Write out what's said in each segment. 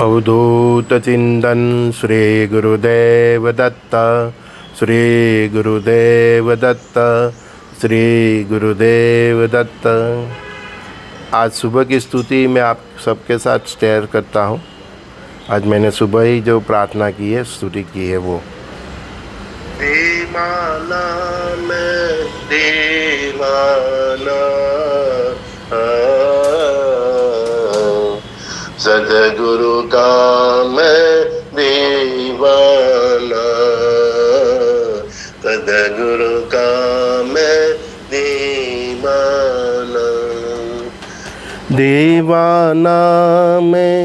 अवधूत चिंतन श्री गुरुदेव दत्त। श्री गुरुदेव दत्त। श्री गुरुदेव दत्त। आज सुबह की स्तुति मैं आप सबके साथ शेयर करता हूँ। आज मैंने सुबह ही जो प्रार्थना की है, स्तुति की है, वो दीवाना मैं दीवाना, सदगुरु का मैं दीवाना, सदगुरु का मैं दीवाना। दीवाना मैं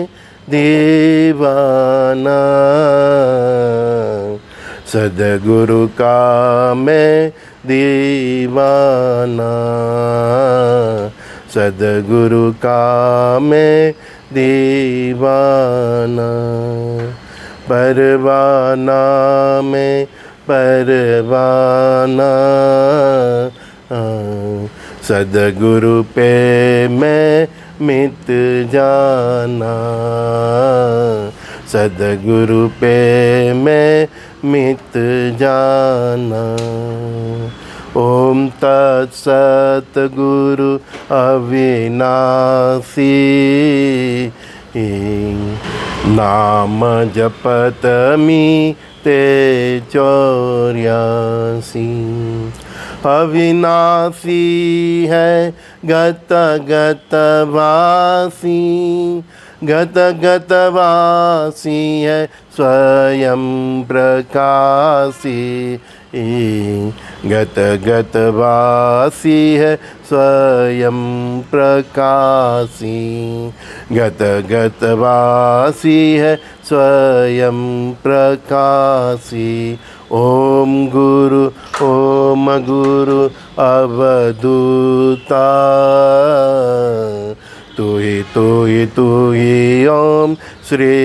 दीवाना, सदगुरु का मैं दीवाना, सदगुरु का मैं दीवाना। परवाना में परवाना, सदगुरु पे मैं मित जाना, सदगुरु पे मैं मित जाना। ओम तत्सत गुरु अविनाशी, नाम जपत मीते 84। अविनाशी है गत गत वासी, गत गत वासी है स्वयं प्रकाशी, गत गत वासी है स्वयं प्रकाशी, गत गत वासी है स्वयं प्रकाशी। ओम गुरु अवधूता, तू ही ओम श्री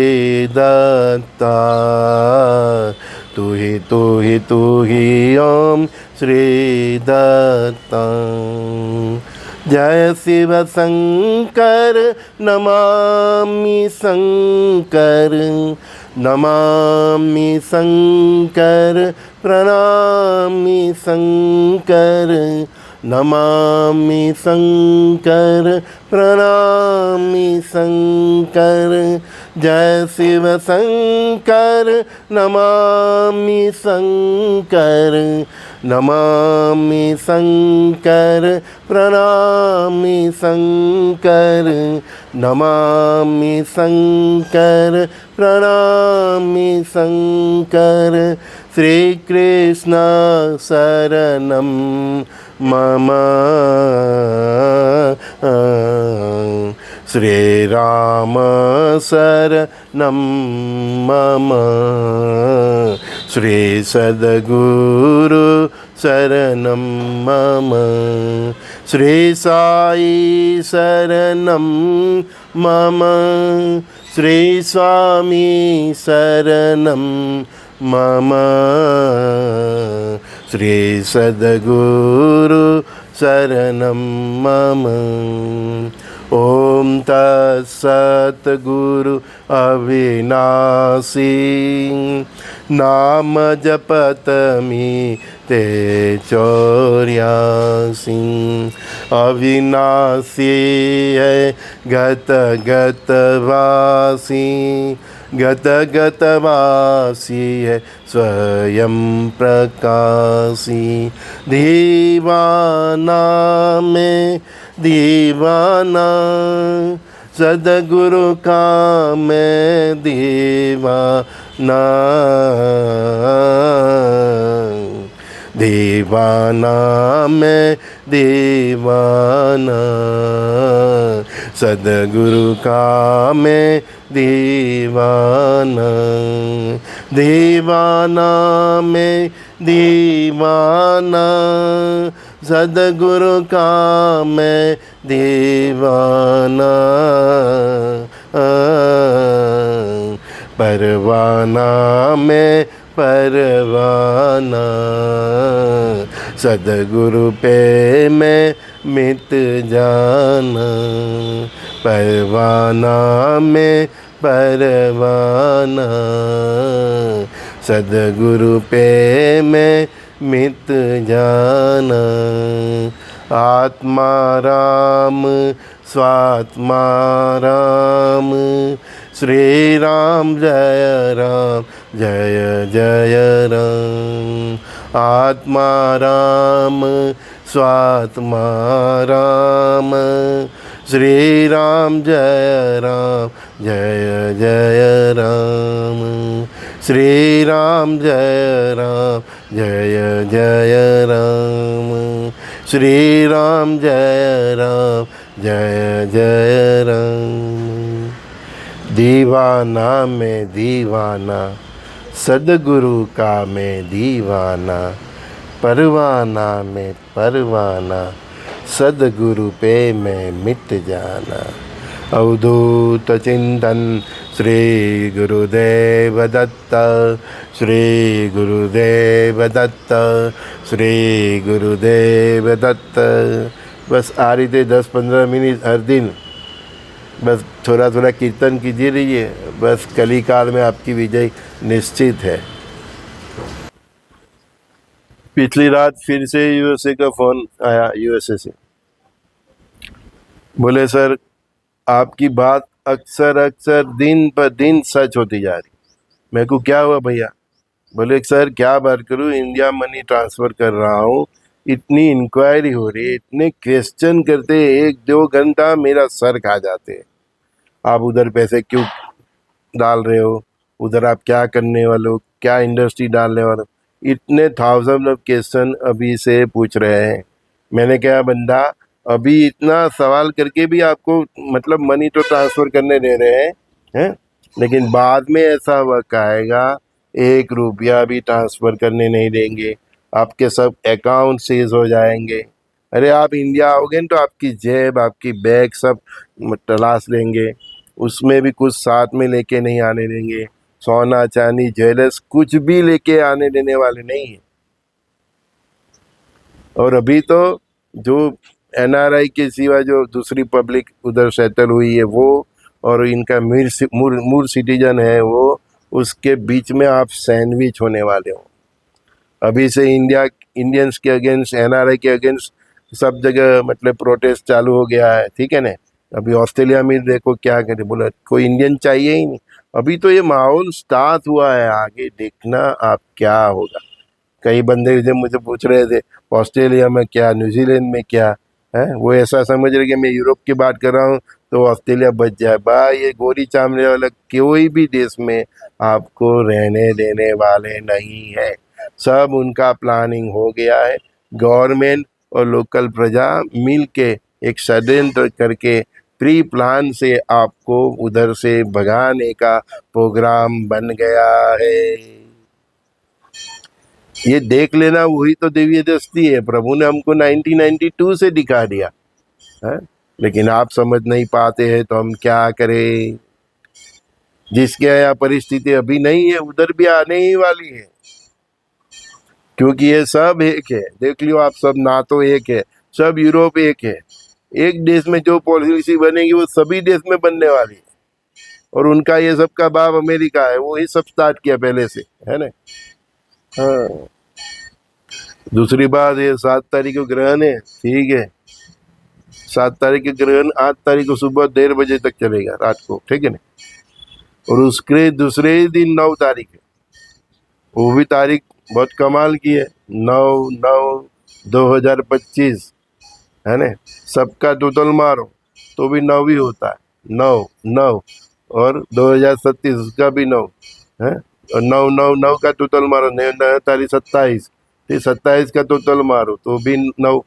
दत्ता, तू ही ओम श्री दत्ता। जय शिव शंकर नमामि शंकर, नमामि शंकर प्रणामि शंकर, नमामि शंकर प्रणामि शंकर। जय शिव शंकर नमामि शंकर, नमामि शंकर प्रणामि शंकर, नमामि शंकर प्रणामि शंकर। श्री कृष्ण शरणं मम, श्री राम शरणं मम, श्री सद्गुरु शरणं मम, श्री साई शरणं मम, श्री स्वामी शरणं मम, श्री सद्गुरु शरणं मम। ओम तत्सत गुरु अविनाशी, नाम जपत मीते 84। अविनाशी है गत गत वासी, गत गत वासी है स्वयं प्रकाशी। दीवाना में दीवाना, सदगुरु का मैं दीवाना, दीवाना मैं दीवाना, सदगुरु का मैं दीवाना, दीवाना मैं दीवाना, सदगुरु का मैं दीवाना। परवाना मैं परवाना, सदगुरु पे मैं मित जाना, परवाना में परवाना, सदगुरु पे मैं मित जाना। आत्मा राम स्वात्मा राम, श्री राम जय राम जय जय राम। आत्मा राम स्वात्मा राम, श्री राम जय राम जय जय राम। श्री राम जय राम जय जय राम। श्री राम जय राम जय जय राम। दीवाना मैं दीवाना, सदगुरु का मैं दीवाना। परवाना में परवाना, सदगुरु पे मैं मिट जाना। अवधूत चिंतन श्री गुरुदेव दत्त, श्री गुरुदेव दत्त, श्री गुरुदेव दत्त। बस आ रही थे 10-15 मिनट हर दिन, बस थोड़ा थोड़ा कीर्तन कीजिए रहिए, बस कली काल में आपकी विजय निश्चित है। पिछली रात फिर से यूएसए का फ़ोन आया, यूएसए से। बोले सर आपकी बात अक्सर अक्सर दिन पर दिन सच होती जा रही। मेरे को क्या हुआ भैया? बोले सर क्या बात करूँ, इंडिया मनी ट्रांसफ़र कर रहा हूँ, इतनी इंक्वायरी हो रही है, इतने क्वेश्चन करते, 1-2 घंटा मेरा सर खा जाते हैं। आप उधर पैसे क्यों डाल रहे हो, उधर आप क्या करने वाले हो, क्या इंडस्ट्री डालने वाले हो, इतने थाउजेंड ऑफ क्वेश्चन अभी से पूछ रहे हैं। मैंने कहा बंदा अभी इतना सवाल करके भी आपको मतलब मनी तो ट्रांसफ़र करने दे रहे हैं, लेकिन बाद में ऐसा वक्त आएगा 1 रुपया भी ट्रांसफ़र करने नहीं देंगे, आपके सब अकाउंट सीज हो जाएंगे। अरे आप इंडिया आओगे तो आपकी जेब आपकी बैग सब तलाश लेंगे, उसमें भी कुछ साथ में लेके नहीं आने देंगे, सोना चांदी ज्वेलर्स कुछ भी लेके आने देने वाले नहीं है। और अभी तो जो एनआरआई के सिवा जो दूसरी पब्लिक उधर सेटल हुई है वो, और इनका मूल सिटीजन है वो, उसके बीच में आप सैंडविच होने वाले हो। अभी से इंडियंस के अगेंस्ट, एनआरआई के अगेंस्ट सब जगह मतलब प्रोटेस्ट चालू हो गया है, ठीक है ना। अभी ऑस्ट्रेलिया में देखो क्या करे, बोला कोई इंडियन चाहिए ही नहीं। अभी तो ये माहौल स्टार्ट हुआ है, आगे देखना आप क्या होगा। कई बंदे जब मुझे पूछ रहे थे ऑस्ट्रेलिया में क्या, न्यूजीलैंड में क्या है, वो ऐसा समझ रहे कि मैं यूरोप की बात कर रहा हूँ तो ऑस्ट्रेलिया बच जाए। भाई ये गोरी चामड़े वाला कोई भी देश में आपको रहने देने वाले नहीं है। सब उनका प्लानिंग हो गया है। गवर्नमेंट और लोकल प्रजा मिल के एक षड्यंत्र करके प्री प्लान से आपको उधर से भगाने का प्रोग्राम बन गया है। ये देख लेना, वही तो दिव्य दृष्टि है। प्रभु ने हमको 1992 से दिखा दिया है, लेकिन आप समझ नहीं पाते हैं तो हम क्या करें। जिसके यहाँ परिस्थिति अभी नहीं है उधर भी आने ही वाली है, क्योंकि ये सब एक है। देख लियो आप, सब नाटो एक है, सब यूरोप एक है। एक देश में जो पॉलिसी बनेगी वो सभी देश में बनने वाली है, और उनका ये सब का बाप अमेरिका है, वो ही सब स्टार्ट किया पहले से, है ना। हाँ, दूसरी बात ये 7 तारीख को ग्रहण है, ठीक है। 7 तारीख के ग्रहण 8 तारीख को सुबह 1:30 बजे तक चलेगा रात को, ठीक है ना। और उसके दूसरे ही दिन 9 तारीख है, वो भी तारीख बहुत कमाल की है, 9/9/2025, है ना। सबका टोटल मारो तो भी 9 ही होता है, 9 और 2037 उसका भी 9 है, और 9 का टोटल मारो, 9 तारीख 27, फिर 27 का टोटल मारो तो भी 9।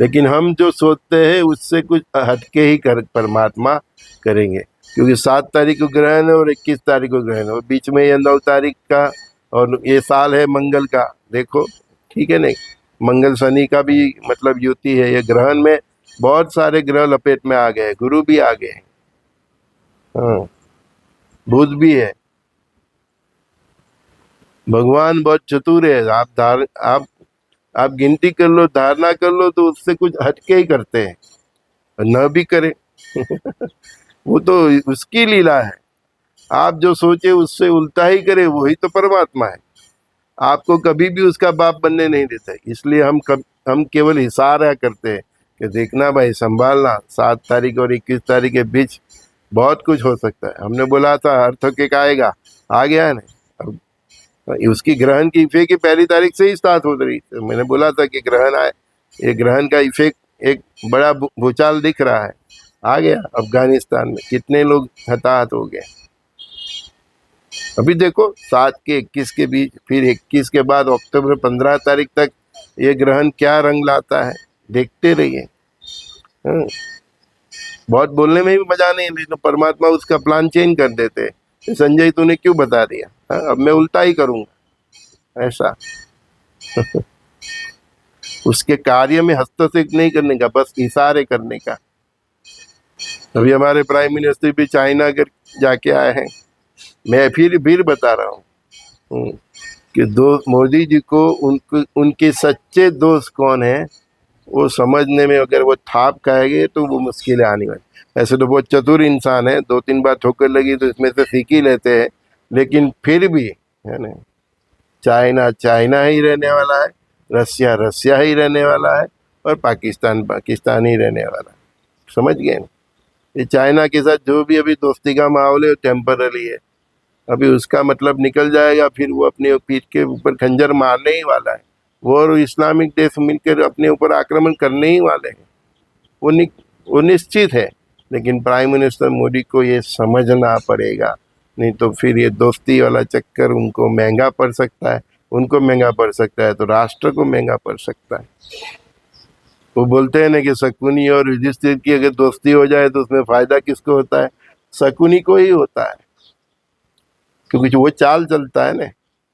लेकिन हम जो सोचते हैं उससे कुछ हटके ही परमात्मा करेंगे, क्योंकि 7 तारीख को ग्रहण है और 21 तारीख को ग्रहण है, और बीच में ये 9 तारीख का, और ये साल है मंगल का, देखो ठीक है नहीं। मंगल शनि का भी मतलब युति है। ये ग्रहण में बहुत सारे ग्रह लपेट में आ गए, गुरु भी आ गए, हाँ, बुध भी है। भगवान बहुत चतुर है। आप गिनती कर लो, धारणा कर लो, तो उससे कुछ हटके ही करते हैं, और न भी करें वो तो उसकी लीला है। आप जो सोचे उससे उल्टा ही करे, वही तो परमात्मा है। आपको कभी भी उसका बाप बनने नहीं देता। इसलिए हम केवल इशारा करते हैं कि देखना भाई, संभालना, 7 तारीख और 21 तारीख के बीच बहुत कुछ हो सकता है। हमने बोला था अर्थ के आएगा, आ गया है ना। अब उसकी ग्रहण की इफेक्ट की 1 तारीख से ही स्टार्ट हो रही। तो मैंने बोला था कि ग्रहण आए, ये ग्रहण का इफेक्ट एक बड़ा भूचाल दिख रहा है। आ गया। अफगानिस्तान में कितने लोग हताहत हो गए। अभी देखो 7 के 21 के बीच, फिर 21 के बाद अक्टूबर 15 तारीख तक ये ग्रहण क्या रंग लाता है, देखते रहिए। हाँ, बहुत बोलने में भी मजा नहीं, लेकिन परमात्मा उसका प्लान चेंज कर देते हैं। संजय तूने क्यों बता दिया? हाँ, अब मैं उल्टा ही करूंगा, ऐसा। उसके कार्य में हस्तक्षेप नहीं करने का, बस इशारे करने का। अभी हमारे प्राइम मिनिस्टर भी चाइना कर जाके आए हैं। मैं फिर बता रहा हूँ कि मोदी जी को उनके सच्चे दोस्त कौन है वो समझने में अगर वो थाप खाएंगे तो वो मुश्किलें आने वाली। ऐसे तो बहुत चतुर इंसान है, 2-3 बार ठोकर लगी तो इसमें से सीख ही लेते हैं, लेकिन फिर भी है ना, चाइना चाइना ही रहने वाला है, रसिया रसिया ही रहने वाला है, और पाकिस्तान पाकिस्तान ही रहने वाला है। समझ गए ना? ये चाइना के साथ जो भी अभी दोस्ती का माहौल है वो टेम्पररी है। अभी उसका मतलब निकल जाएगा, फिर वो अपने पीठ के ऊपर खंजर मारने ही वाला है। वो और इस्लामिक देश मिलकर अपने ऊपर आक्रमण करने ही वाले हैं। वो निश्चित है। लेकिन प्राइम मिनिस्टर मोदी को ये समझना पड़ेगा, नहीं तो फिर ये दोस्ती वाला चक्कर उनको महंगा पड़ सकता है। उनको महंगा पड़ सकता है तो राष्ट्र को महंगा पड़ सकता है। वो बोलते हैं ना कि शकुनी और युधिष्ठिर की अगर दोस्ती हो जाए तो उसमें फायदा किसको होता है? शकुनी को ही होता है, क्योंकि जो वो चाल चलता है ना,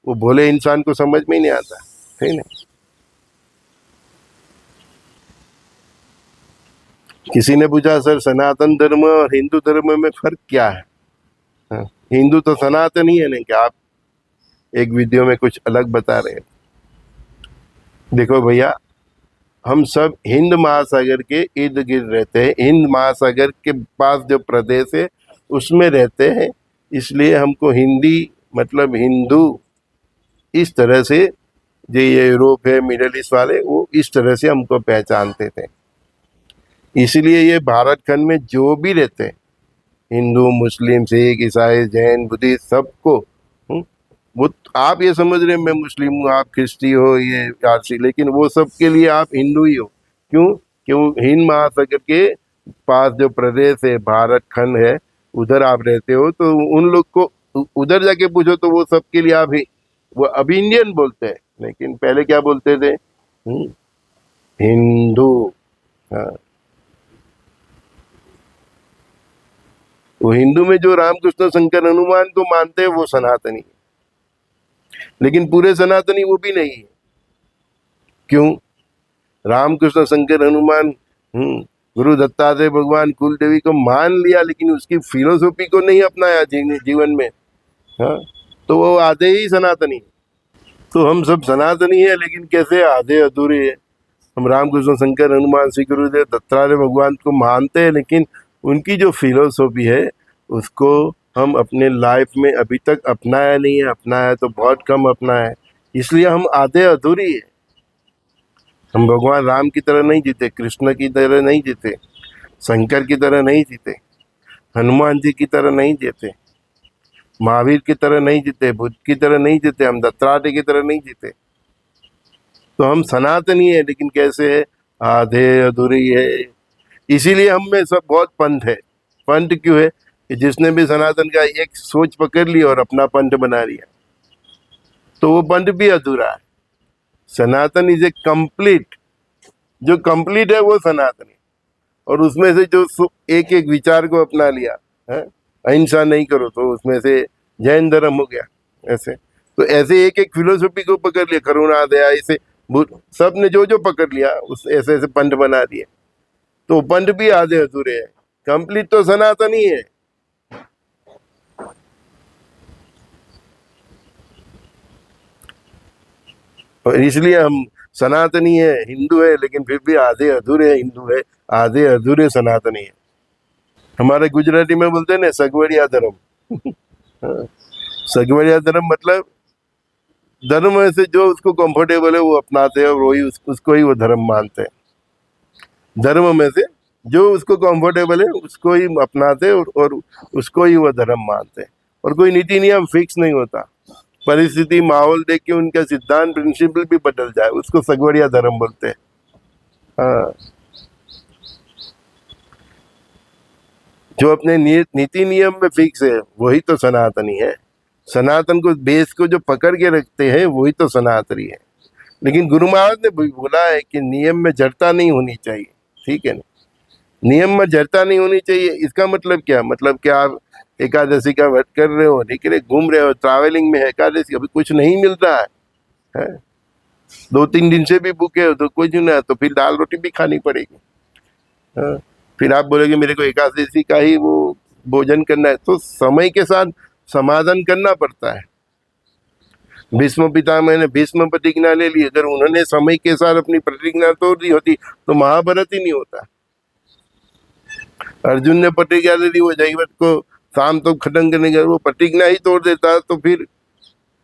वो भोले इंसान को समझ में ही नहीं आता है ना। किसी ने पूछा सर सनातन धर्म और हिंदू धर्म में फर्क क्या है? हाँ, हिंदू तो सनातन ही है ना, क्या आप एक वीडियो में कुछ अलग बता रहे हैं? देखो भैया, हम सब हिंद महासागर के इर्द गिर्द रहते हैं। हिंद महासागर के पास जो प्रदेश है उसमें रहते हैं, इसलिए हमको हिंदी मतलब हिंदू इस तरह से, जो ये यूरोप है, मिडिल ईस्ट वाले, वो इस तरह से हमको पहचानते थे। इसलिए ये भारत खंड में जो भी रहते हैं, हिंदू मुस्लिम सिख ईसाई जैन बुद्धिस्ट, सबको वो आप ये समझ रहे हैं मैं मुस्लिम हूँ, आप ख्रिस्ती हो, ये पारसी, लेकिन वो सब के लिए आप हिंदू ही हो। क्यों? क्यों? हिंद महासागर के पास जो प्रदेश है, भारत खंड है, उधर आप रहते हो, तो उन लोग को उधर जाके पूछो तो वो सबके लिए आप ही, वो अभी इंडियन बोलते हैं, लेकिन पहले क्या बोलते थे? हिंदू। हाँ, वो हिंदू में जो रामकृष्ण शंकर हनुमान को मानते हैं वो सनातनी है, लेकिन पूरे सनातनी वो भी नहीं है। क्यों? रामकृष्ण शंकर हनुमान गुरु दत्तात्रेय भगवान कुल देवी को मान लिया, लेकिन उसकी फिलोसॉफी को नहीं अपनाया जीवन में। हाँ, तो वो आधे ही सनातनी। तो हम सब सनातनी है, लेकिन कैसे आधे अधूरे है। हम रामकृष्ण शंकर हनुमान श्री गुरुदेव दत्तात्रेय भगवान को मानते हैं, लेकिन उनकी जो फिलोसॉफी है उसको हम अपने लाइफ में अभी तक अपनाया नहीं है। अपनाया तो बहुत कम अपनाया है, इसलिए हम आधे अधूरी है। हम भगवान राम की तरह नहीं जीते, कृष्ण की तरह नहीं जीते, शंकर की तरह नहीं जीते, हनुमान जी की तरह नहीं जीते, महावीर की तरह नहीं जीते, बुद्ध की तरह नहीं जीते, हम दत्तात्रेय की तरह नहीं जीते। तो हम सनातनी है, लेकिन कैसे है? आधे अधूरी है। इसीलिए हम में सब बहुत पंथ है। पंथ क्यों है? कि जिसने भी सनातन का एक सोच पकड़ ली और अपना पंथ बना लिया, तो वो पंथ भी अधूरा है। सनातन इज ए कंप्लीट, जो कंप्लीट है वो सनातन है। और उसमें से जो एक एक विचार को अपना लिया है, अहिंसा नहीं करो तो उसमें से जैन धर्म हो गया। ऐसे तो ऐसे एक एक फिलोसॉफी को पकड़ लिया, करुणा दया, इसे सब ने जो जो पकड़ लिया उस ऐसे ऐसे पंथ बना दिए, तो पंथ भी आधे अधूरे है। कंप्लीट तो सनातन ही है। और इसलिए हम सनातनी है, हिंदू है, लेकिन फिर भी आधे अधूरे हिंदू है, आधे अधूरे सनातनी है। हमारे गुजराती में बोलते हैं ना सगवड़िया धर्म। हाँ, सगवड़िया धर्म मतलब धर्म में से जो उसको कंफर्टेबल है वो अपनाते हैं और वही उसको ही वो धर्म मानते हैं। धर्म में से जो उसको कंफर्टेबल है उसको ही अपनाते हैं और उसको ही वो धर्म मानते हैं। और कोई नीति नियम फिक्स नहीं होता, परिस्थिति माहौल देख के उनका सिद्धांत प्रिंसिपल भी बदल जाए, उसको सगवड़िया धर्म बोलते हैं। हाँ, जो अपने नीति नियम में फिक्स है वही तो सनातनी है। सनातन को बेस को जो पकड़ के रखते हैं वही तो सनातनी है। लेकिन गुरु महाराज ने बोला है कि नियम में जड़ता नहीं होनी चाहिए, ठीक है ना। नियम में जड़ता नहीं होनी चाहिए, इसका मतलब क्या, मतलब कि आप एकादशी का व्रत कर रहे हो, लेकिन घूम रहे हो, ट्रैवलिंग में है, एकादशी अभी कुछ नहीं मिल रहा है? 2-3 दिन से भी भूखे हो तो कुछ ना, तो फिर दाल रोटी भी खानी पड़ेगी। हाँ, फिर आप बोलोगे मेरे को एकादशी का ही वो भोजन करना है, तो समय के साथ समाधान करना पड़ता है। भीष्म पितामह ने भीष्म प्रतिज्ञा ले ली, अगर उन्होंने समय के साथ अपनी प्रतिज्ञा तोड़ दी होती तो महाभारत ही नहीं होता। अर्जुन ने प्रतिज्ञा ले ली वो जयवत को शाम तो खत्म करने का, वो प्रतिज्ञा ही तोड़ देता तो फिर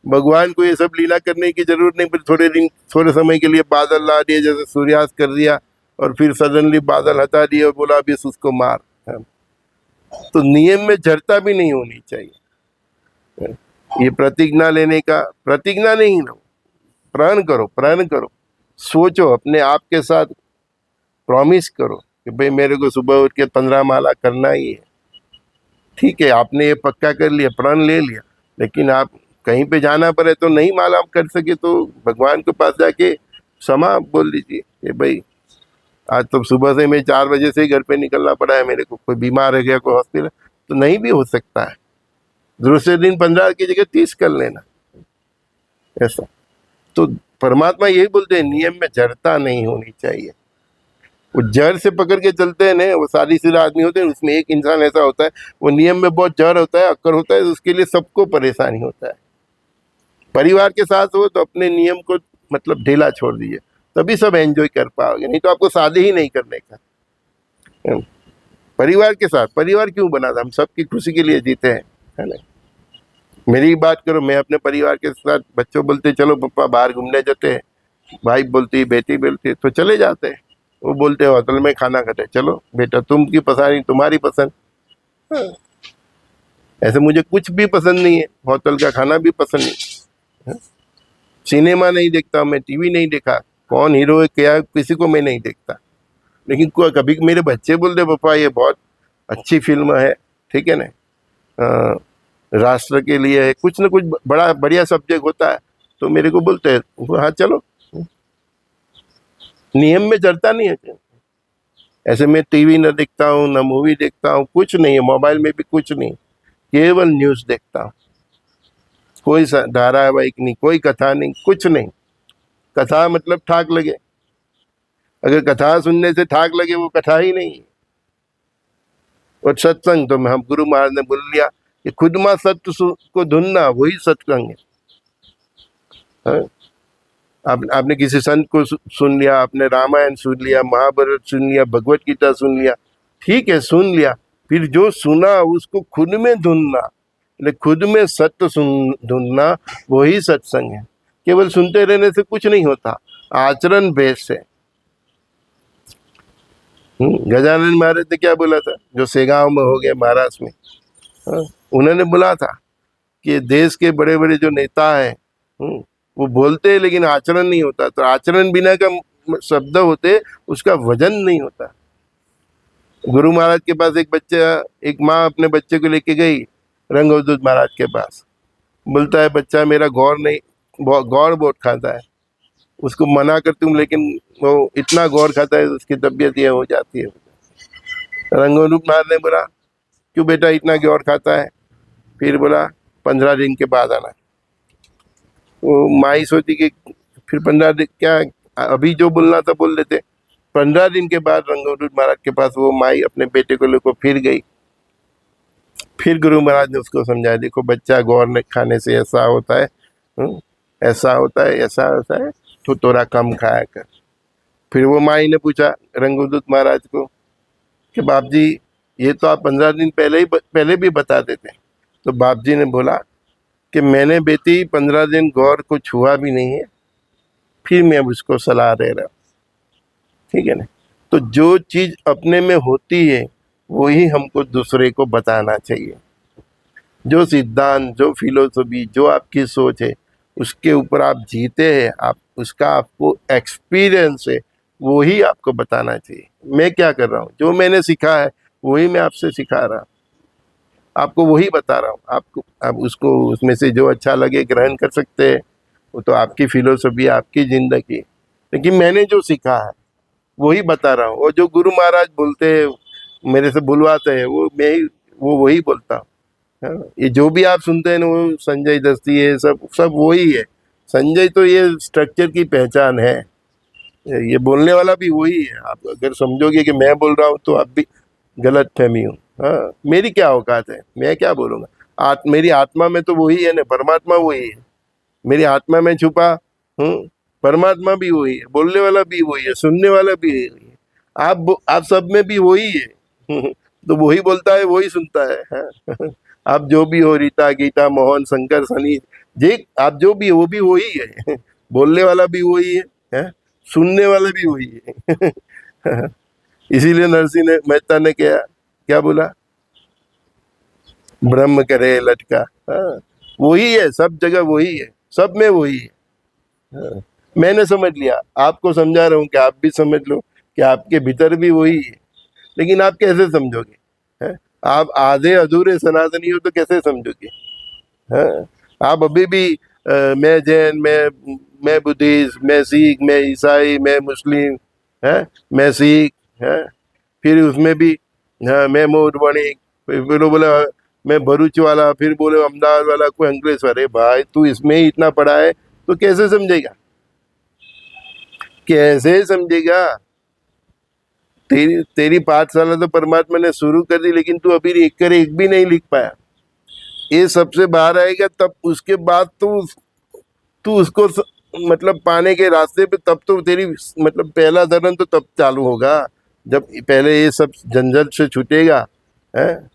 भगवान को ये सब लीला करने की जरूरत नहीं। फिर थोड़े समय के लिए बादल ला दिए, जैसे सूर्यास्त कर दिया और फिर सडनली बादल हटा दिए और बोला अभी उसको मार। तो नियम में जड़ता भी नहीं होनी चाहिए। ये प्रतिज्ञा लेने का, प्रतिज्ञा नहीं लो, प्रण करो, प्रण करो, सोचो, अपने आप के साथ प्रॉमिस करो कि भाई मेरे को सुबह उठ के 15 माला करना ही है। ठीक है, आपने ये पक्का कर लिया, प्रण ले लिया, लेकिन आप कहीं पे जाना पड़े तो नहीं माला कर सके तो भगवान के पास जाके क्षमा बोल दीजिए कि भाई आज तो सुबह से मैं 4 बजे से ही घर पे निकलना पड़ा है, मेरे को कोई बीमार है गया, कोई हॉस्पिटल, तो नहीं भी हो सकता है, दूसरे दिन 15 की जगह 30 कर लेना, ऐसा। तो परमात्मा यही बोलते हैं नियम में जड़ता नहीं होनी चाहिए। वो जड़ से पकड़ के चलते हैं ना, वो सारी सीधा आदमी होते हैं, उसमें एक इंसान ऐसा होता है वो नियम में बहुत जड़ होता है, अक्कर होता है, तो उसके लिए सबको परेशानी होता है। परिवार के साथ हो तो अपने नियम को मतलब ढीला छोड़ दीजिए, तभी सब एंजॉय कर पाओगे, नहीं तो आपको शादी ही नहीं करने का। परिवार के साथ, परिवार क्यों बना था, हम सबकी खुशी के लिए जीते हैं, है ना। मेरी बात करो, मैं अपने परिवार के साथ, बच्चों बोलते चलो पापा बाहर घूमने जाते हैं, भाई बोलती, बेटी बोलती, तो चले जाते हैं। वो बोलते हो होटल में खाना खाते, चलो बेटा तुम की पसंद तुम्हारी पसंद। हाँ। ऐसे मुझे कुछ भी पसंद नहीं है, होटल का खाना भी पसंद नहीं, सिनेमा नहीं देखता मैं, टीवी नहीं देखा, कौन हीरो है क्या किसी को मैं नहीं देखता। लेकिन कभी मेरे बच्चे बोलते पापा ये बहुत अच्छी फिल्म है, ठीक है ना, राष्ट्र के लिए है, कुछ ना कुछ बड़ा बढ़िया सब्जेक्ट होता है, तो मेरे को बोलते हैं हाँ चलो। नियम में जड़ता नहीं है। ऐसे मैं टीवी न देखता हूँ, न मूवी देखता हूँ, कुछ नहीं है, मोबाइल में भी कुछ नहीं, केवल न्यूज़ देखता हूँ, कोई धारावाहिक नहीं, कोई कथा नहीं, कुछ नहीं। कथा मतलब ठाक लगे, अगर कथा सुनने से ठाक लगे वो कथा ही नहीं है। और सत्संग तो हम गुरु महाराज ने बोल लिया कि खुद मां सत्य को धुनना वही सत्संग है। आपने किसी संत को सुन लिया, आपने रामायण सुन लिया, महाभारत सुन लिया, भगवत गीता सुन लिया, ठीक है सुन लिया, फिर जो सुना उसको खुद में धुनना, खुद में सत्य धुनना वही सत्संग है। केवल सुनते रहने से कुछ नहीं होता, आचरण बेस है। गजानन महाराज ने क्या बोला था, जो सेगांव में हो गए महाराष्ट्र में, उन्होंने बोला था कि देश के बड़े बड़े जो नेता हैं वो बोलते हैं लेकिन आचरण नहीं होता, तो आचरण बिना का शब्द होते उसका वजन नहीं होता। गुरु महाराज के पास एक माँ अपने बच्चे को लेके गई रंग अवधूत महाराज के पास, बोलता है बच्चा मेरा गौर बहुत खाता है, उसको मना करती हूँ लेकिन वो इतना गौर खाता है उसकी तबीयत ये हो जाती है। रंगोरूप महाराज ने बोला क्यों बेटा इतना गौर खाता है, फिर बोला 15 दिन के बाद आना। वो माई सोची कि फिर 15 दिन क्या, अभी जो बोलना था बोल देते। 15 दिन के बाद रंगोरूप महाराज के पास वो माई अपने बेटे को लेकर फिर गई। फिर गुरु महाराज ने उसको समझाया, देखो बच्चा गौर खाने से ऐसा होता है, ऐसा होता है, ऐसा होता है, तो थोड़ा कम खाया कर। फिर वो माई ने पूछा रंगोदूत महाराज को कि बाप जी ये तो आप 15 दिन पहले भी बता देते। तो बाप जी ने बोला कि मैंने बेटी 15 दिन गौर को छुआ भी नहीं है, फिर मैं उसको सलाह दे रहा हूँ। ठीक है ना। तो जो चीज अपने में होती है वही हमको दूसरे को बताना चाहिए। जो सिद्धांत, जो फिलोसफी, जो आपकी सोच है, उसके ऊपर आप जीते हैं, आप उसका आपको एक्सपीरियंस है, वो ही आपको बताना चाहिए। मैं क्या कर रहा हूँ, जो मैंने सीखा है वही मैं आपसे सिखा रहा हूँ, आपको वही बता रहा हूँ। आपको आप उसको उसमें से जो अच्छा लगे ग्रहण कर सकते हैं, वो तो आपकी फिलोसफी, आपकी जिंदगी। लेकिन मैंने जो सीखा है वही बता रहा हूँ। और जो गुरु महाराज बोलते हैं, मेरे से बुलवाते हैं, वो मैं ही वो वही बोलता हूँ। हाँ, ये जो भी आप सुनते हैं ना, वो संजय दस्ती है, सब सब वही है। संजय तो ये स्ट्रक्चर की पहचान है, ये बोलने वाला भी वही है। आप अगर समझोगे कि मैं बोल रहा हूँ तो आप भी गलत फहमी हो। हाँ, मेरी क्या औकात है, मैं क्या बोलूँगा। मेरी आत्मा में तो वही है ना, परमात्मा वही है। मेरी आत्मा में छुपा हूँ, परमात्मा भी वही है, बोलने वाला भी वही है, सुनने वाला भी वही है। आप सब में भी वही है। तो वही बोलता है, वही सुनता है। हाँ। आप जो भी हो, रीता, गीता, मोहन, शंकर, सनी जी, आप जो भी हो वो भी वही है। बोलने वाला भी वही है, सुनने वाला भी वही है। इसीलिए नरसिंह ने मेहता ने क्या क्या बोला, ब्रह्म करे लटका। हाँ, वही है, सब जगह वही है, सब में वही है। हाँ, मैंने समझ लिया, आपको समझा रहा हूँ कि आप भी समझ लो कि आपके भीतर भी वही है। लेकिन आप कैसे समझोगे, हैं? आप आधे अधूरे सनातनी हो तो कैसे समझोगे। हाँ, आप अभी भी मैं जैन, मैं बुद्धिस्ट, मैं सिख, मैं ईसाई, मैं मुस्लिम, है, मैं सिख, है, फिर उसमें भी, हाँ, मैं मोरवाणी, फिर बोला मैं भरूच वाला, फिर बोले अहमदाबाद वाला, कोई अंग्रेज। अरे भाई, तू इसमें ही इतना पढ़ा है तो कैसे समझेगा, कैसे समझेगा। तेरी तेरी पाठशाला तो परमात्मा ने शुरू कर दी, लेकिन तू अभी एक करे एक भी नहीं लिख पाया। ये सबसे बाहर आएगा तब उसके बाद तू उसको मतलब पाने के रास्ते पे, तब तो तेरी मतलब पहला धर्म तो तब चालू होगा जब पहले ये सब झंझट से छूटेगा। है,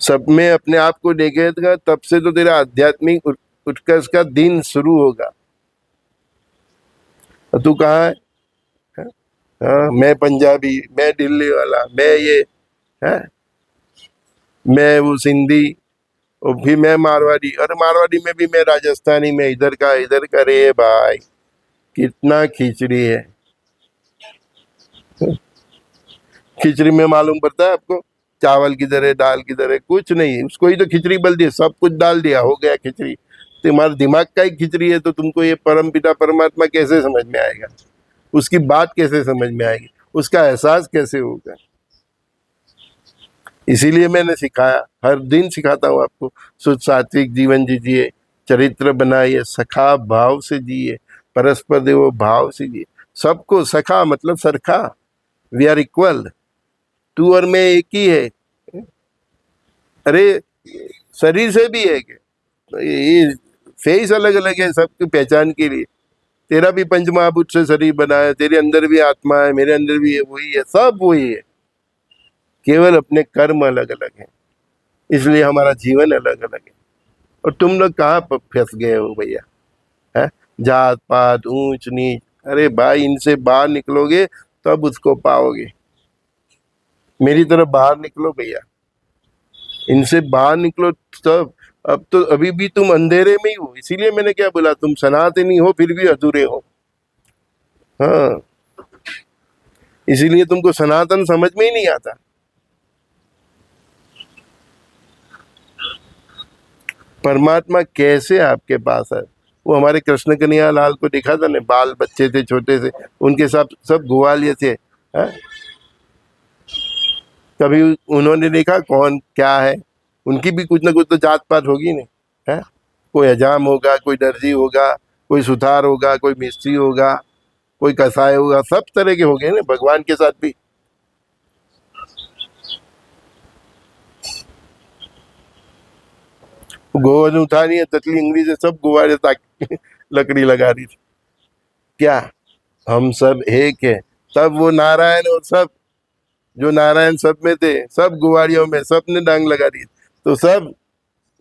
सब में अपने आप को देखेगा, तब से तो तेरा आध्यात्मिक उत्कर्ष का दिन शुरू होगा। और तू कहाँ है? हाँ, मैं पंजाबी, मैं दिल्ली वाला, मैं ये है, मैं वो सिंधी, और फिर मैं मारवाड़ी, अरे मारवाड़ी में भी मैं राजस्थानी, मैं इधर का। रे भाई, कितना खिचड़ी है। खिचड़ी में मालूम पड़ता है आपको चावल किधर है, दाल किधर है, कुछ नहीं। उसको ही तो खिचड़ी बोल दिया, सब कुछ डाल दिया, हो गया खिचड़ी। तुम्हारा दिमाग का ही खिचड़ी है, तो तुमको ये परम पिता परमात्मा कैसे समझ में आएगा, उसकी बात कैसे समझ में आएगी, उसका एहसास कैसे होगा। इसीलिए मैंने सिखाया, हर दिन सिखाता हूँ आपको, शुद्ध सात्विक जीवन जीजिए, चरित्र बनाइए, सखा भाव से जिए, परस्पर देवो भाव से जिए। सबको सखा मतलब सरखा, वी आर इक्वल, तू और मैं एक ही है। अरे, शरीर से भी है क्या, ये फेस अलग अलग है सबकी पहचान के लिए। तेरा भी पंचमहाभूत से शरीर बना है, तेरे अंदर भी आत्मा है, मेरे अंदर भी है, वही है, सब वही है, केवल अपने कर्म अलग अलग हैं। इसलिए हमारा जीवन अलग अलग है। और तुम लोग कहाँ फंस गए हो भैया, है, जात पात, ऊंच नीच। अरे भाई, इनसे बाहर निकलोगे तब उसको पाओगे। मेरी तरफ बाहर निकलो भैया, इनसे बाहर निकलो तब। अब तो अभी भी तुम अंधेरे में ही हो, इसीलिए मैंने क्या बोला, तुम सनातनी हो फिर भी अधूरे हो। हाँ, इसीलिए तुमको सनातन समझ में ही नहीं आता। परमात्मा कैसे आपके पास है, वो हमारे कृष्ण कन्हैया लाल को दिखा था ना, बाल बच्चे थे छोटे से, उनके सब सब ग्वालियर थे। हाँ? कभी उन्होंने देखा कौन क्या है, उनकी भी कुछ ना कुछ तो जात पात होगी नहीं। है, कोई हजाम होगा, कोई दर्जी होगा, कोई सुथार होगा, कोई मिस्त्री होगा, कोई कसाई होगा, सब तरह के हो गए ना भगवान के साथ भी। गोवन उठा रही है, ततली इंगली से सब गुब्बारे ताकि लकड़ी लगा रही थी। क्या हम सब एक है, तब वो नारायण और सब जो नारायण सब में थे, सब गुवाड़ियों में सबने डांग लगा दी, तो सब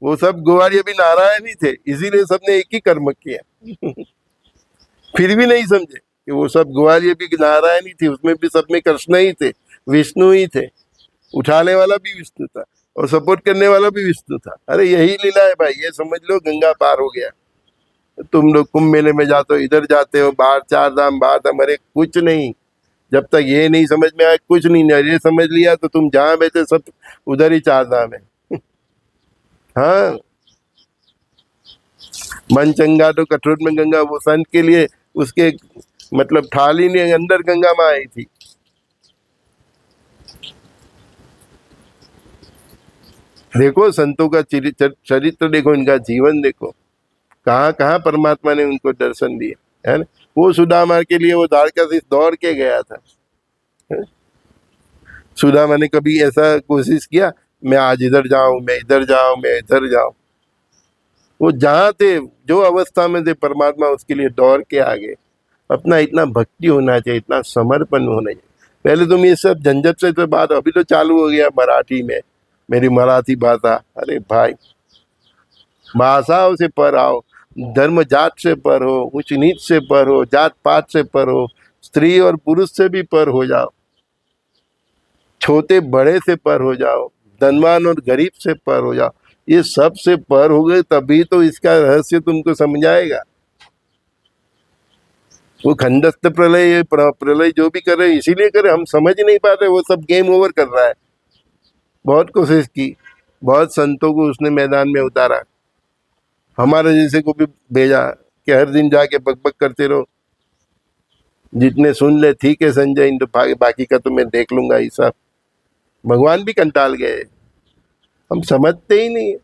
वो सब गुवाड़िया भी नारायण ही थे, इसीलिए सबने एक ही कर्म किया। फिर भी नहीं समझे कि वो सब ग्वालियर भी नारायण ही थी, उसमें भी सब में कृष्ण ही थे, विष्णु ही थे, उठाने वाला भी विष्णु था और सपोर्ट करने वाला भी विष्णु था। अरे यही लीला है भाई, ये समझ लो गंगा पार हो गया। तुम लोग कुंभ मेले में जाते हो, इधर जाते हो, बाहर चार धाम बाहर धाम, अरे कुछ नहीं। जब तक ये नहीं समझ में आया कुछ नहीं, ये समझ लिया तो तुम जहाँ बैठे सब उधर ही चार धाम है। हाँ, मन चंगा तो कठोर में गंगा, वो संत के लिए उसके मतलब थाली ने अंदर गंगा माँ आई थी। देखो संतों का चरित्र देखो, इनका जीवन देखो, कहाँ कहाँ परमात्मा ने उनको दर्शन दिया है ना। वो सुदामा के लिए वो द्वारका से दौड़ के गया था। सुदामा ने कभी ऐसा कोशिश किया मैं आज इधर जाऊं, मैं इधर जाऊं, मैं इधर जाऊं। वो जहाँ थे, जो अवस्था में थे, परमात्मा उसके लिए दौड़ के आगे। अपना इतना भक्ति होना चाहिए, इतना समर्पण होना चाहिए। पहले तुम ये सब झंझट से तो बात, अभी तो चालू हो गया मराठी में, मेरी मराठी भाषा। अरे भाई, भाषाओं से पर आओ, धर्म जात से पर हो, ऊंच नीच से पर हो, जात पात से पर हो, स्त्री और पुरुष से भी पर हो जाओ, छोटे बड़े से पर हो जाओ, धनवान और गरीब से पर हो जाओ। ये सब से पर हो गए तभी तो इसका रहस्य तुमको समझ आएगा। वो खंडस्थ प्रलय प्रलय जो भी कर रहे इसीलिए करे, हम समझ नहीं पाते, वो सब गेम ओवर कर रहा है। बहुत कोशिश की, बहुत संतों को उसने मैदान में उतारा, हमारे जैसे को भी भेजा कि हर दिन जाके बकबक करते रहो, जितने सुन ले ठीक है संजय, इन तो बाकी का तो मैं देख लूंगा ये सब। भगवान भी कंटाल गए, हम समझते ही नहीं है।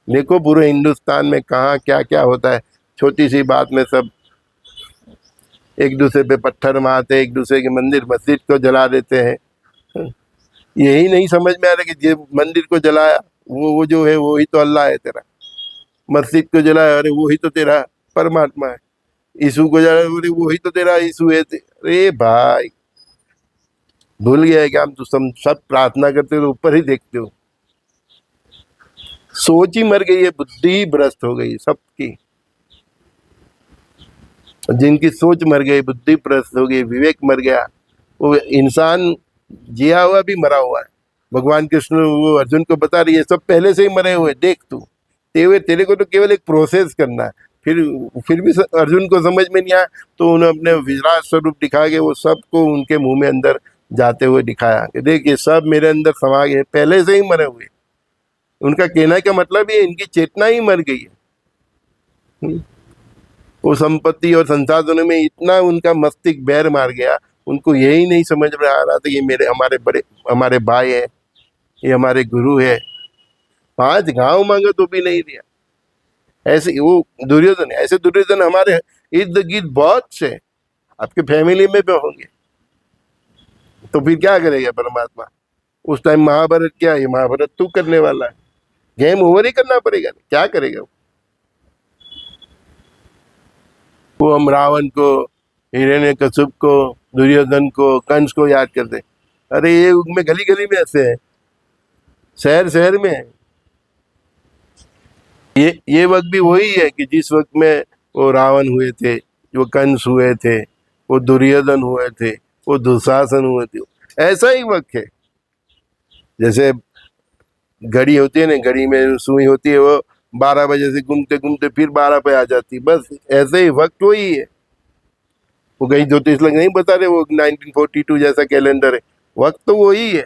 देखो पूरे हिंदुस्तान में कहाँ क्या क्या होता है, छोटी सी बात में सब एक दूसरे पे पत्थर मारते, एक दूसरे के मंदिर मस्जिद को जला देते हैं। यही नहीं समझ में आ रहा कि ये मंदिर को जलाया वो जो है वो ही तो अल्लाह है तेरा, मस्जिद को जलाया अरे वो ही तो तेरा परमात्मा है, यीशु को जलाया अरे वो ही तो तेरा यीशु है। अरे भाई, भूल गया है कि हम तो सब प्रार्थना करते हो तो ऊपर ही देखते हो। सोच ही मर गई है, बुद्धि भ्रष्ट हो गई सबकी। जिनकी सोच मर गई, बुद्धि भ्रष्ट हो गई, विवेक मर गया, वो इंसान जिया हुआ भी मरा हुआ है। भगवान कृष्ण वो अर्जुन को बता रही है सब पहले से ही मरे हुए, देख तू तेरे को तो केवल एक प्रोसेस करना है। फिर भी अर्जुन को समझ में नहीं आया तो उन्होंने अपने विराट स्वरूप दिखा के वो सबको उनके मुंह में अंदर जाते हुए दिखाया कि देख ये सब मेरे अंदर समा गए, पहले से ही मरे हुए। उनका कहना का मतलब ये इनकी चेतना ही मर गई है। वो संपत्ति और संसाधनों में इतना उनका मस्तिष्क बैर मार गया, उनको यही नहीं समझ में आ रहा था कि मेरे हमारे भाई है, ये हमारे गुरु है। 5 गांव मांगे तो भी नहीं दिया। ऐसे वो दुर्योधन, ऐसे दुर्योधन हमारे इर्द गिर्द बहुत से आपके फैमिली में भी होंगे। तो फिर क्या करेगा परमात्मा? उस टाइम महाभारत क्या है, महाभारत तू करने वाला है, गेम ओवर ही करना पड़ेगा, क्या करेगा वो? हम रावण को, हिरण्यकशिप को, दुर्योधन को, कंस को याद करते, अरे ये युग में गली गली में ऐसे है, शहर शहर में है। ये वक्त भी वही है कि जिस वक्त में वो रावण हुए थे, वो कंस हुए थे, वो दुर्योधन हुए थे, वो दुशासन हुए थे, ऐसा ही वक्त है। जैसे घड़ी होती है ना, घड़ी में सुई होती है, वो 12 बजे से घूमते घूमते फिर 12 पे आ जाती, बस ऐसे ही वक्त वही है। वो कहीं ज्योतिष लोग नहीं बता रहे वो 1942 जैसा कैलेंडर है, वक्त तो वही है।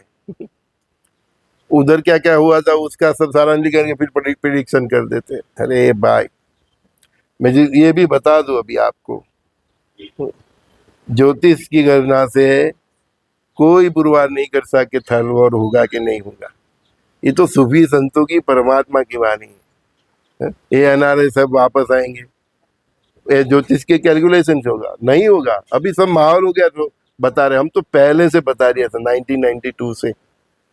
उधर क्या क्या हुआ था उसका सब सारा निकल के फिर प्रिडिक्शन कर देते। अरे भाई, मैं ये भी बता दूं अभी आपको, ज्योतिष की गणना से कोई पुरवार नहीं कर सके थल और होगा कि नहीं होगा। ये तो सूफी संतों की परमात्मा की वाणी है। ये अनारे सब वापस आएंगे, ये ज्योतिष के कैलकुलेशन से होगा नहीं होगा। अभी सब माहौल हो गया तो बता रहे, हम तो पहले से बता दिया था 1992 से।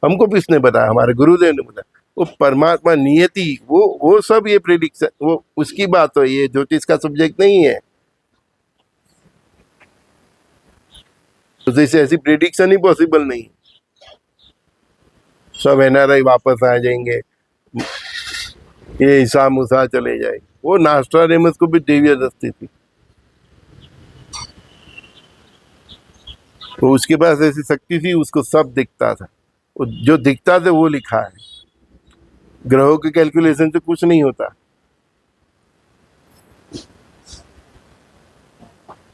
हमको किसने बताया? हमारे गुरुदेव ने बताया। वो परमात्मा नियति, वो सब ये प्रेडिक्शन, वो उसकी बात है, ये ज्योतिष का सब्जेक्ट नहीं है। तो जैसे ऐसी प्रेडिक्शन ही पॉसिबल नहीं। सब NRI वापस आ जाएंगे, ये ईसा मूसा चले जाए। वो नास्ट्राडेमस को भी देवी दस्ती थी, तो उसके पास ऐसी शक्ति थी, उसको सब दिखता था, जो दिखता था वो लिखा है। ग्रहों के कैलकुलेशन से कुछ नहीं होता।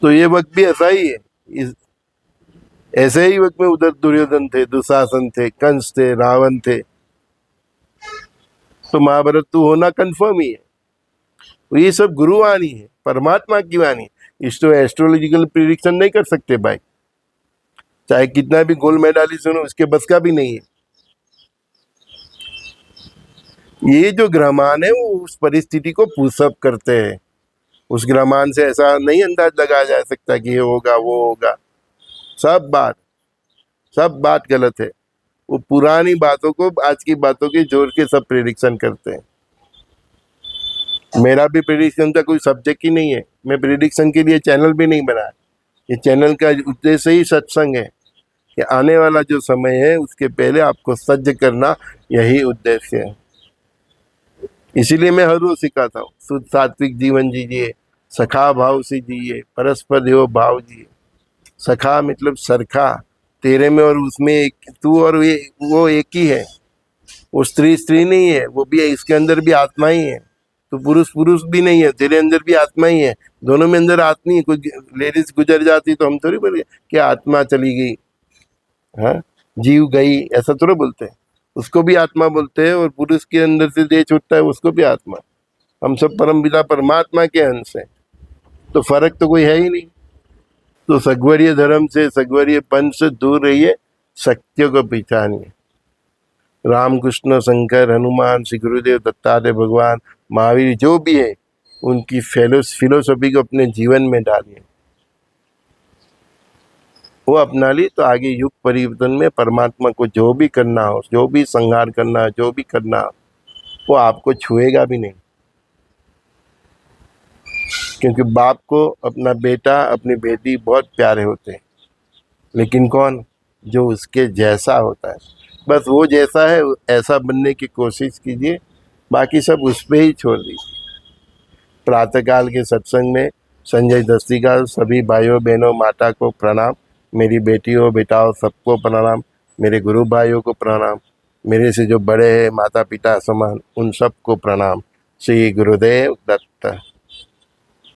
तो ये वक्त भी ऐसा ही है। ऐसे ही वक्त में उधर दुर्योधन थे, दुशासन थे, कंस थे, रावण थे। तो महाभारत तो होना कंफर्म ही है। तो ये सब गुरुवाणी है, परमात्मा की वाणी। इसको एस्ट्रोलॉजिकल प्रिडिक्शन नहीं कर सकते भाई, चाहे कितना भी गोल्ड मेडलिस्ट हो, उसके बस का भी नहीं है। ये जो ग्रहमान है वो उस परिस्थिति को पुशअप करते हैं। उस ग्रहमान से ऐसा नहीं अंदाज लगाया जा सकता कि ये होगा वो होगा। सब बात गलत है। वो पुरानी बातों को आज की बातों के जोड़ के सब प्रिडिक्शन करते हैं। मेरा भी प्रिडिक्शन का कोई सब्जेक्ट ही नहीं है, मैं प्रिडिक्शन के लिए चैनल भी नहीं बनाया। ये चैनल का उद्देश्य ही सत्संग है कि आने वाला जो समय है उसके पहले आपको सज्ज करना, यही उद्देश्य है। इसीलिए मैं हर रोज सिखाता हूँ, शुद्ध सात्विक जीवन जीजिए, सखा भाव से जिए, परस्पर देव भाव जिए। सखा मतलब सरखा, तेरे में और उसमें एक, तू और वो एक ही है। वो स्त्री नहीं है, वो भी है, इसके अंदर भी आत्मा ही है। तो पुरुष भी नहीं है, तेरे अंदर भी आत्मा ही है। दोनों में अंदर आत्मा ही। कोई लेडीज गुजर जाती तो हम थोड़ी बोले कि आत्मा चली गई, हाँ जीव गई, ऐसा थोड़ा बोलते हैं। उसको भी आत्मा बोलते हैं, और पुरुष के अंदर से देह छूटता है उसको भी आत्मा। हम सब परम पिता परमात्मा के अंश हैं, तो फर्क तो कोई है ही नहीं। तो सगवरीय धर्म से, सगवरीय पंथ से दूर रहिए, सत्य को पहचानिए। रामकृष्ण, शंकर, हनुमान, श्री गुरुदेव, दत्तात्रेय भगवान, महावीर जो भी है, उनकी फिलोसफी को अपने जीवन में डालिए। वो अपना ली तो आगे युग परिवर्तन में परमात्मा को जो भी करना हो, जो भी संहार करना हो, जो भी करना हो, वो आपको छुएगा भी नहीं। क्योंकि बाप को अपना बेटा, अपनी बेटी बहुत प्यारे होते हैं, लेकिन कौन? जो उसके जैसा होता है। बस वो जैसा है ऐसा बनने की कोशिश कीजिए, बाकी सब उस पर ही छोड़ दीजिए। प्रातःकाल के सत्संग में संजय दस्ती का सभी भाइयों बहनों, माता को प्रणाम, मेरी बेटियों बेटाओं सबको प्रणाम, मेरे गुरु भाइयों को प्रणाम, मेरे से जो बड़े हैं माता पिता समान, उन सबको प्रणाम। श्री गुरुदेव दत्त।